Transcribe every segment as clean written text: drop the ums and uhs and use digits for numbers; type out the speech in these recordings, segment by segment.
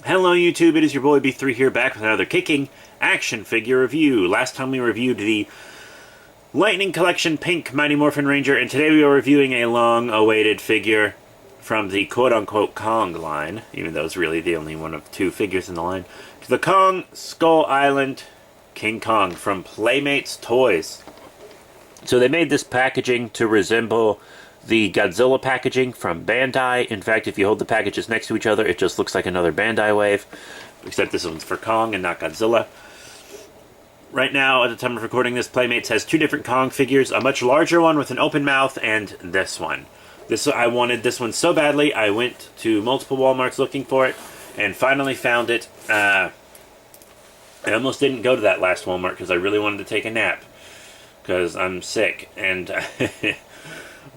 Hello YouTube, it is your boy B3 here, back with another kicking action figure review. Last time we reviewed the Lightning Collection Pink Mighty Morphin Ranger, and today we are reviewing a long-awaited figure from the quote-unquote Kong line, even though it's really the only one of two figures in the line, to the Kong Skull Island King Kong from Playmates Toys. So they made this packaging to resemble the Godzilla packaging from Bandai. In fact, if you hold the packages next to each other, it just looks like another Bandai wave, except this one's for Kong and not Godzilla. Right now, at the time of recording this, Playmates has two different Kong figures, a much larger one with an open mouth, and this one. I wanted this one so badly, I went to multiple Walmarts looking for it, and finally found it. I almost didn't go to that last Walmart because I really wanted to take a nap, because I'm sick, and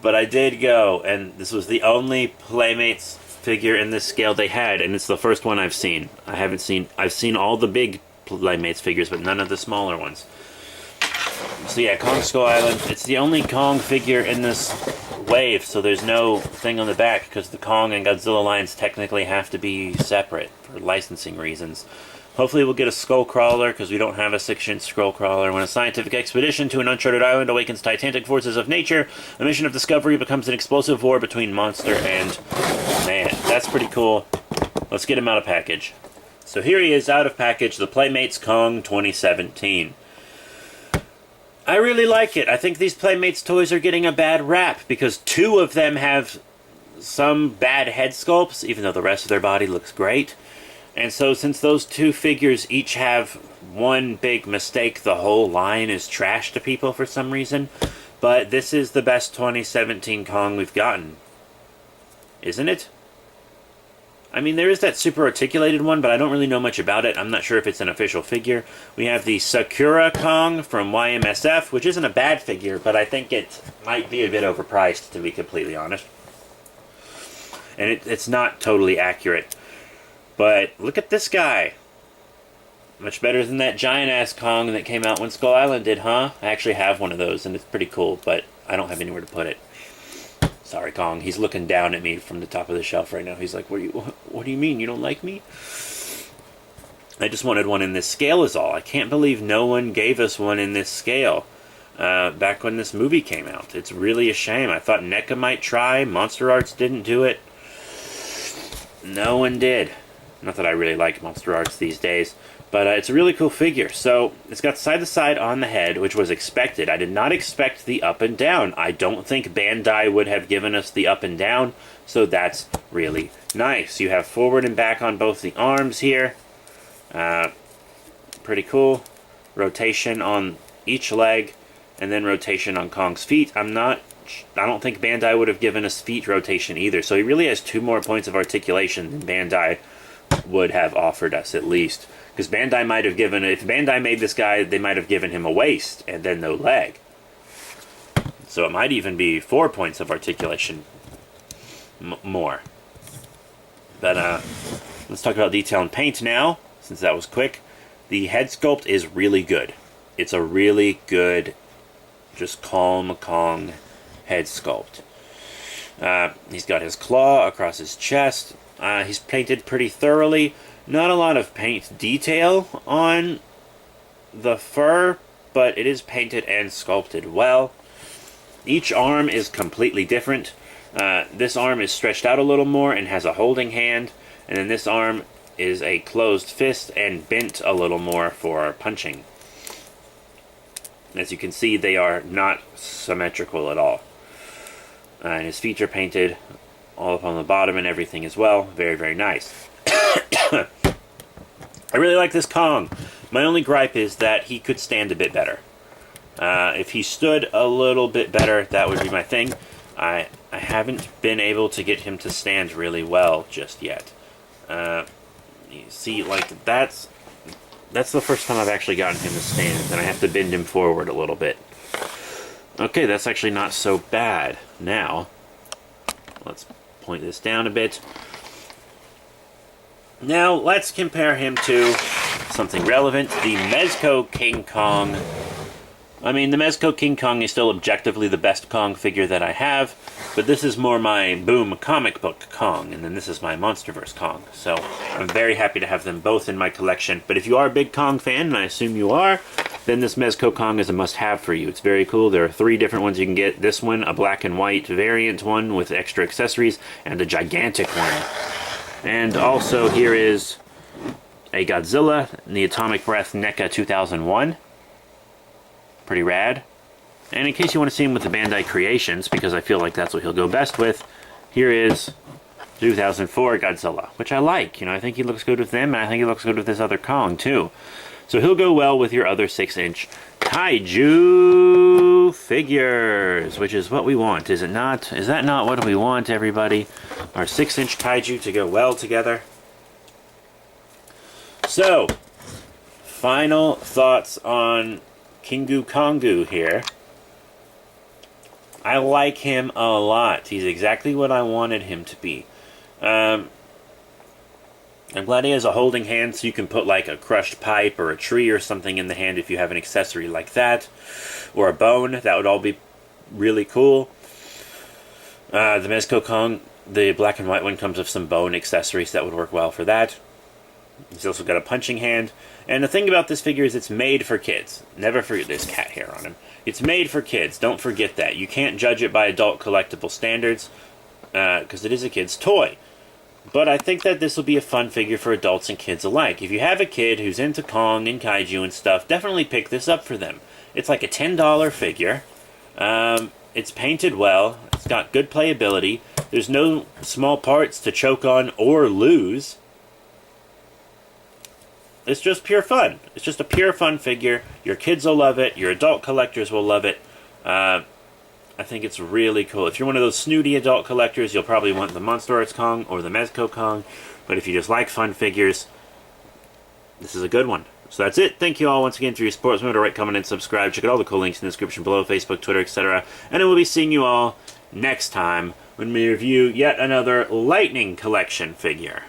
but I did go, and this was the only Playmates figure in this scale they had, and it's the first one I've seen. I've seen all the big Playmates figures, but none of the smaller ones. So yeah, Kong Skull Island. It's the only Kong figure in this wave, so there's no thing on the back, because the Kong and Godzilla lines technically have to be separate for licensing reasons. Hopefully we'll get a skull crawler, because we don't have a 6-inch skull crawler. When a scientific expedition to an uncharted island awakens titanic forces of nature, a mission of discovery becomes an explosive war between monster and man. That's pretty cool. Let's get him out of package. So here he is out of package, the Playmates Kong 2017. I really like it. I think these Playmates toys are getting a bad rap, because two of them have some bad head sculpts, even though the rest of their body looks great. And so since those two figures each have one big mistake, the whole line is trash to people for some reason. But this is the best 2017 Kong we've gotten. Isn't it? I mean, there is that super articulated one, but I don't really know much about it. I'm not sure if it's an official figure. We have the Sakura Kong from YMSF, which isn't a bad figure, but I think it might be a bit overpriced, to be completely honest. And it's not totally accurate. But look at this guy. Much better than that giant-ass Kong that came out when Skull Island did, huh? I actually have one of those, and it's pretty cool, but I don't have anywhere to put it. Sorry, Kong. He's looking down at me from the top of the shelf right now. He's like, what do you mean? You don't like me? I just wanted one in this scale is all. I can't believe no one gave us one in this scale back when this movie came out. It's really a shame. I thought NECA might try. Monster Arts didn't do it. No one did. Not that I really like Monster Arts these days, but it's a really cool figure. So it's got side-to-side on the head, which was expected. I did not expect the up and down. I don't think Bandai would have given us the up and down, so that's really nice. You have forward and back on both the arms here. Pretty cool. Rotation on each leg, and then rotation on Kong's feet. I don't think Bandai would have given us feet rotation either, so he really has 2 more points of articulation than Bandai would have offered us, at least. Because Bandai might have given, if Bandai made this guy, they might have given him a waist and then no leg. So it might even be 4 points of articulation more. But let's talk about detail and paint now, since that was quick. The head sculpt is really good. It's a really good, just calm Kong head sculpt. He's got his claw across his chest. He's painted pretty thoroughly. Not a lot of paint detail on the fur, but it is painted and sculpted well. Each arm is completely different. This arm is stretched out a little more and has a holding hand, and then this arm is a closed fist and bent a little more for punching. As you can see, they are not symmetrical at all. And his feet are painted all up on the bottom and everything as well. Very, very nice. I really like this Kong. My only gripe is that he could stand a bit better. If he stood a little bit better, that would be my thing. I haven't been able to get him to stand really well just yet. You see, like, that's the first time I've actually gotten him to stand, and I have to bend him forward a little bit. Okay, that's actually not so bad. Now, let's point this down a bit. Now, let's compare him to something relevant, the Mezco King Kong I mean, the Mezco King Kong is still objectively the best Kong figure that I have, but this is more my Boom comic book Kong, and then this is my Monsterverse Kong. So I'm very happy to have them both in my collection. But if you are a big Kong fan, and I assume you are, then this Mezco Kong is a must-have for you. It's very cool. There are 3 different ones you can get. This one, a black and white variant one with extra accessories, and a gigantic one. And also here is a Godzilla, the Atomic Breath NECA 2001. Pretty rad. And in case you want to see him with the Bandai Creations, because I feel like that's what he'll go best with, here is 2004 Godzilla, which I like. You know, I think he looks good with them, and I think he looks good with this other Kong, too. So he'll go well with your other 6-inch Kaiju figures, which is what we want, is it not? Is that not what we want, everybody? Our 6-inch Kaiju to go well together. So, final thoughts on Kingu Kongu here. I like him a lot. He's exactly what I wanted him to be. I'm glad he has a holding hand so you can put like a crushed pipe or a tree or something in the hand if you have an accessory like that. Or a bone. That would all be really cool. The Mezco Kong, the black and white one, comes with some bone accessories that would work well for that. He's also got a punching hand. And the thing about this figure is it's made for kids. Never forget this cat hair on him. It's made for kids. Don't forget that. You can't judge it by adult collectible standards because it is a kid's toy. But I think that this will be a fun figure for adults and kids alike. If you have a kid who's into Kong and Kaiju and stuff, definitely pick this up for them. It's like a $10 figure. It's painted well. It's got good playability. There's no small parts to choke on or lose. It's just pure fun. It's just a pure fun figure. Your kids will love it. Your adult collectors will love it. I think it's really cool. If you're one of those snooty adult collectors, you'll probably want the Monsterverse Kong or the Mezco Kong. But if you just like fun figures, this is a good one. So that's it. Thank you all once again for your support. Remember to rate, comment, and subscribe. Check out all the cool links in the description below. Facebook, Twitter, etc. And I will be seeing you all next time when we review yet another Lightning Collection figure.